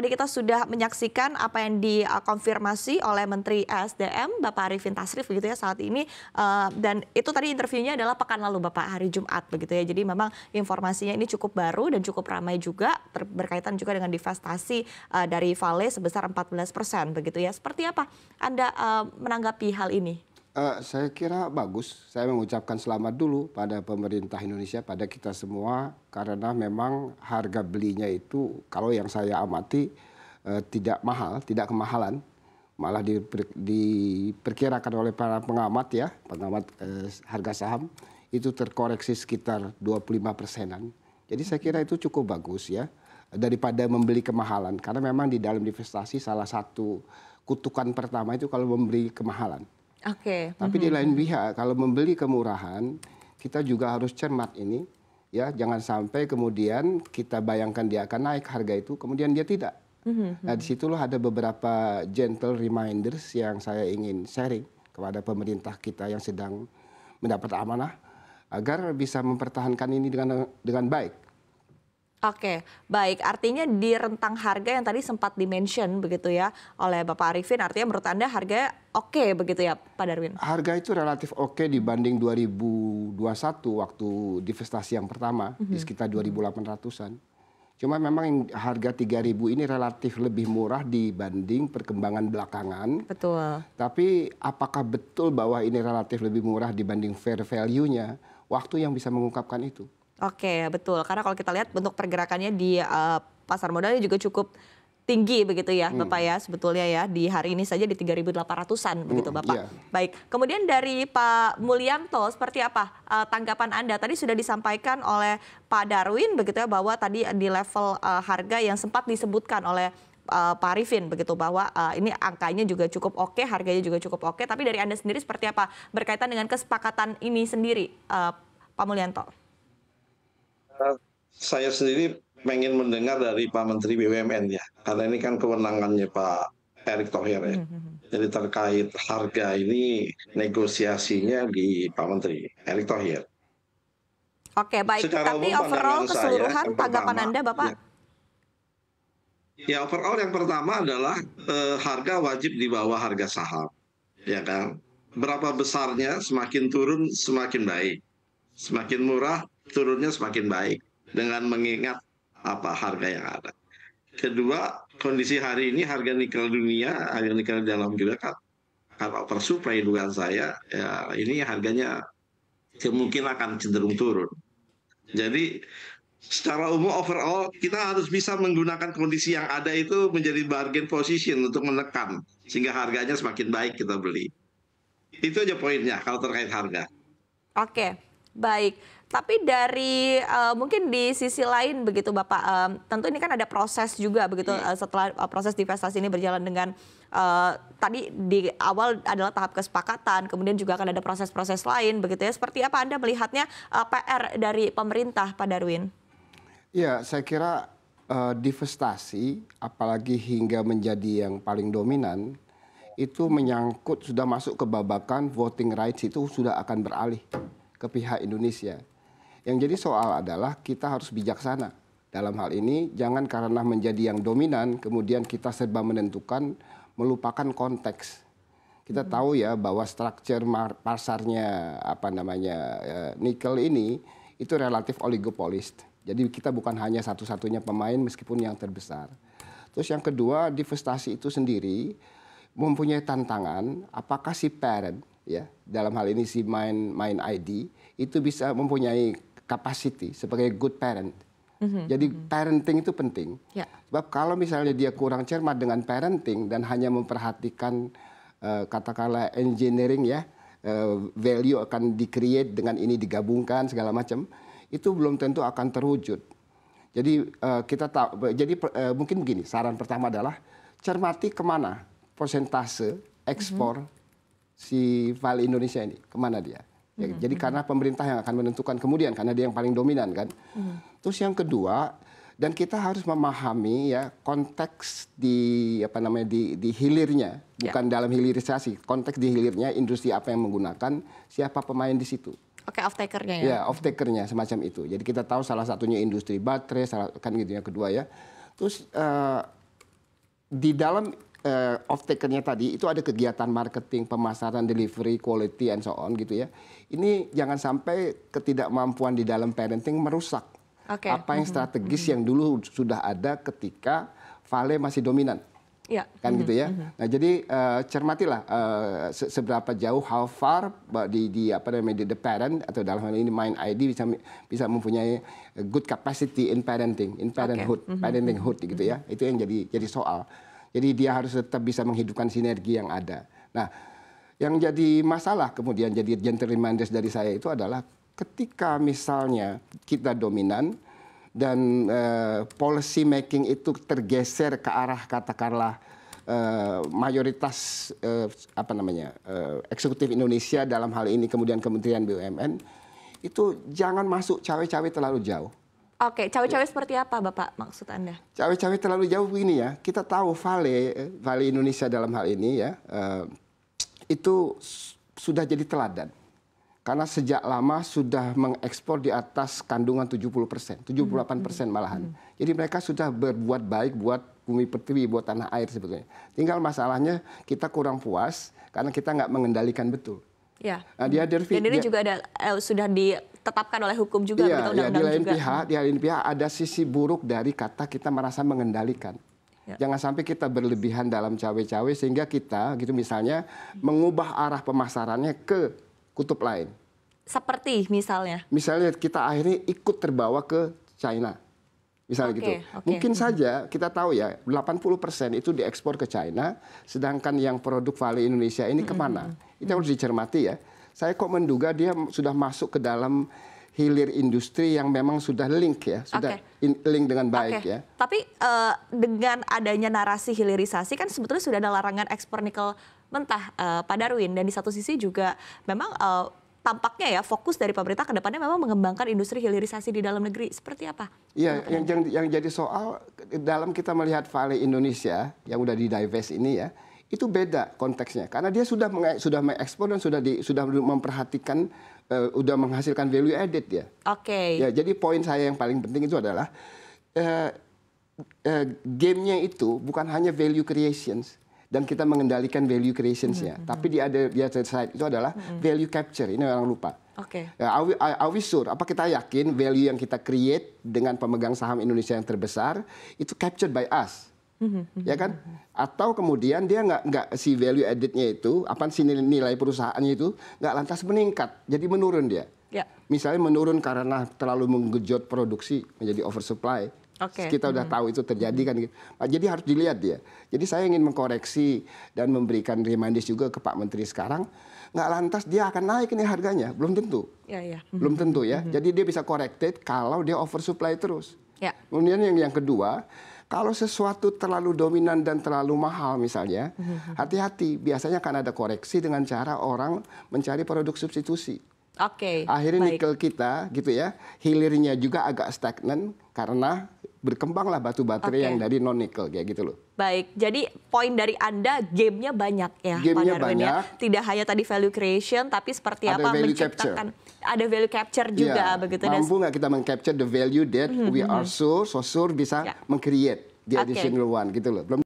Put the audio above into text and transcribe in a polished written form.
tadi kita sudah menyaksikan apa yang dikonfirmasi oleh Menteri ESDM Bapak Arifin Tasrif begitu ya saat ini, dan itu tadi interviewnya adalah pekan lalu Bapak, hari Jumat begitu ya. Jadi memang informasinya ini cukup baru dan cukup ramai juga, berkaitan juga dengan divestasi dari Vale sebesar 14% begitu ya. Seperti apa Anda menanggapi hal ini? Saya kira bagus. Saya mengucapkan selamat dulu pada pemerintah Indonesia, pada kita semua, karena memang harga belinya itu kalau yang saya amati tidak mahal, tidak kemahalan, malah diperkirakan oleh para pengamat ya, pengamat harga saham itu terkoreksi sekitar 25%-an. Jadi saya kira itu cukup bagus ya, daripada membeli kemahalan, karena memang di dalam investasi salah satu kutukan pertama itu kalau membeli kemahalan. Oke. Tapi di lain pihak kalau membeli kemurahan kita juga harus cermat ini ya, jangan sampai kemudian kita bayangkan dia akan naik harga itu kemudian dia tidak. Nah disitulah ada beberapa gentle reminders yang saya ingin sharing kepada pemerintah kita yang sedang mendapat amanah agar bisa mempertahankan ini dengan baik. Oke, baik. Artinya di rentang harga yang tadi sempat dimention begitu ya oleh Bapak Arifin, artinya menurut Anda harganya oke begitu ya Pak Darwin? Harga itu relatif oke dibanding 2021 waktu divestasi yang pertama di sekitar 2.800-an. Cuma memang harga 3.000 ini relatif lebih murah dibanding perkembangan belakangan. Betul. Tapi apakah betul bahwa ini relatif lebih murah dibanding fair value-nya? Waktu yang bisa mengungkapkan itu. Oke, betul. Karena kalau kita lihat bentuk pergerakannya di pasar modalnya juga cukup tinggi begitu ya Bapak ya, sebetulnya ya di hari ini saja di 3.800-an begitu Bapak. Iya. Baik, kemudian dari Pak Mulyanto seperti apa tanggapan Anda? Tadi sudah disampaikan oleh Pak Darwin begitu ya bahwa tadi di level harga yang sempat disebutkan oleh Pak Arifin begitu bahwa ini angkanya juga cukup oke, harganya juga cukup oke. Tapi dari Anda sendiri seperti apa berkaitan dengan kesepakatan ini sendiri Pak Mulyanto? Saya sendiri pengen mendengar dari Pak Menteri BUMN ya, karena ini kan kewenangannya Pak Erick Thohir ya. Jadi terkait harga ini negosiasinya di Pak Menteri Erick Thohir. Oke, baik. Secara Tapi umum, overall pandangan keseluruhan saya, tanggapan Anda Bapak? Ya overall yang pertama adalah harga wajib di bawah harga saham, ya kan? Berapa besarnya semakin turun semakin baik, semakin murah turunnya semakin baik dengan mengingat apa harga yang ada. Kedua, kondisi hari ini harga nikel dunia, harga nikel dalam juga kan oversupply dugaan saya, ya ini harganya kemungkinan akan cenderung turun. Jadi secara umum overall kita harus bisa menggunakan kondisi yang ada itu menjadi bargain position untuk menekan sehingga harganya semakin baik kita beli. Itu aja poinnya kalau terkait harga. Oke, baik. Tapi dari mungkin di sisi lain begitu Bapak, tentu ini kan ada proses juga begitu setelah proses divestasi ini berjalan dengan tadi di awal adalah tahap kesepakatan, kemudian juga akan ada proses-proses lain begitu ya. Seperti apa Anda melihatnya PR dari pemerintah Pak Darwin? Ya, saya kira divestasi apalagi hingga menjadi yang paling dominan itu menyangkut sudah masuk ke babakan voting rights itu sudah akan beralih ke pihak Indonesia. Yang jadi soal adalah kita harus bijaksana dalam hal ini, jangan karena menjadi yang dominan kemudian kita serba menentukan melupakan konteks. Kita tahu ya bahwa struktur pasarnya nikel ini itu relatif oligopolis. Jadi kita bukan hanya satu-satunya pemain meskipun yang terbesar. Terus yang kedua, divestasi itu sendiri mempunyai tantangan apakah si parent ya dalam hal ini si main ID itu bisa mempunyai capacity sebagai good parent. Jadi parenting itu penting. Sebab kalau misalnya dia kurang cermat dengan parenting dan hanya memperhatikan katakanlah engineering ya, value akan di-create dengan ini digabungkan segala macam, itu belum tentu akan terwujud. Jadi kita tahu, jadi mungkin begini, saran pertama adalah cermati kemana persentase ekspor si Vale Indonesia ini, kemana dia. Ya, jadi karena pemerintah yang akan menentukan kemudian karena dia yang paling dominan kan. Terus yang kedua, dan kita harus memahami ya konteks di di hilirnya, bukan dalam hilirisasi, konteks di hilirnya industri apa yang menggunakan, siapa pemain di situ. Oke, off-takernya ya. Ya, off-takernya semacam itu. Jadi kita tahu salah satunya industri baterai, kan gitu yang kedua ya. Terus di dalam off-takernya tadi itu ada kegiatan marketing, pemasaran, delivery, quality, and so on gitu ya. Ini jangan sampai ketidakmampuan di dalam parenting merusak apa yang strategis yang dulu sudah ada ketika Vale masih dominan. Ya. Kan gitu ya. Nah, jadi cermatilah seberapa jauh, how far di apa namanya, the parent atau dalam hal ini Mind ID bisa mempunyai good capacity in parenting, in parenthood, parentinghood gitu ya. Itu yang jadi soal. Jadi dia harus tetap bisa menghidupkan sinergi yang ada. Nah, yang jadi masalah kemudian jadi gentle reminders dari saya itu adalah ketika misalnya kita dominan dan policy making itu tergeser ke arah katakanlah mayoritas eksekutif Indonesia dalam hal ini kemudian Kementerian BUMN itu jangan masuk cawe-cawe terlalu jauh. Oke, cawe-cawe seperti apa Bapak maksud Anda? Cawe-cawe terlalu jauh begini ya. Kita tahu Vale Indonesia dalam hal ini ya itu sudah jadi teladan. Karena sejak lama sudah mengekspor di atas kandungan 70%, 78% malahan. Jadi mereka sudah berbuat baik buat bumi pertiwi, buat tanah air sebetulnya. Tinggal masalahnya kita kurang puas karena kita nggak mengendalikan betul. Ya. Nah, dan ini juga ada sudah ditetapkan oleh hukum juga, iya, undang-undang juga. Di lain pihak ada sisi buruk dari kata kita merasa mengendalikan. Ya. Jangan sampai kita berlebihan dalam cawe-cawe sehingga kita gitu misalnya mengubah arah pemasarannya ke kutub lain. Seperti misalnya? Misalnya kita akhirnya ikut terbawa ke China. Misalnya gitu. Mungkin saja kita tahu ya 80% itu diekspor ke China, sedangkan yang produk Vale Indonesia ini kemana? Itu harus dicermati ya. Saya kok menduga dia sudah masuk ke dalam hilir industri yang memang sudah link ya, sudah link dengan baik ya. Tapi dengan adanya narasi hilirisasi kan sebetulnya sudah ada larangan ekspor nikel mentah, Pak Darwin. Dan di satu sisi juga memang tampaknya ya fokus dari pemerintah ke depannya memang mengembangkan industri hilirisasi di dalam negeri. Seperti apa? Iya, yang jadi soal dalam kita melihat Vale Indonesia yang udah di divest ini ya, itu beda konteksnya karena dia sudah mengekspor dan sudah memperhatikan udah menghasilkan value added ya. Ya, jadi poin saya yang paling penting itu adalah gamenya itu bukan hanya value creations dan kita mengendalikan value creationsnya, tapi di other side itu adalah value capture. Ini orang lupa. Are we sure? Apa kita yakin value yang kita create dengan pemegang saham Indonesia yang terbesar itu captured by us? Ya kan? Atau kemudian dia nggak si value added-nya itu, apa sih nilai perusahaannya itu nggak lantas meningkat, jadi menurun dia. Misalnya menurun karena terlalu menggejot produksi menjadi oversupply. Kita udah tahu itu terjadi kan. Jadi harus dilihat dia. Jadi saya ingin mengkoreksi dan memberikan reminders juga ke Pak Menteri sekarang. Nggak lantas dia akan naik ini harganya, belum tentu. Belum tentu ya. Jadi dia bisa corrected kalau dia oversupply terus. Kemudian yang kedua, kalau sesuatu terlalu dominan dan terlalu mahal misalnya, hati-hati. Biasanya akan ada koreksi dengan cara orang mencari produk substitusi. Akhirnya nikel kita gitu ya, hilirnya juga agak stagnan karena berkembanglah batu baterai yang dari non nikel kayak gitu loh. Baik, jadi poin dari Anda gamenya banyak ya, Pak Darwin ya. Tidak hanya tadi value creation, tapi seperti ada apa menciptakan ada value capture juga begitu. Mampu nggak kita meng-capture the value that we are sure bisa meng-create the additional one gitu loh. Belum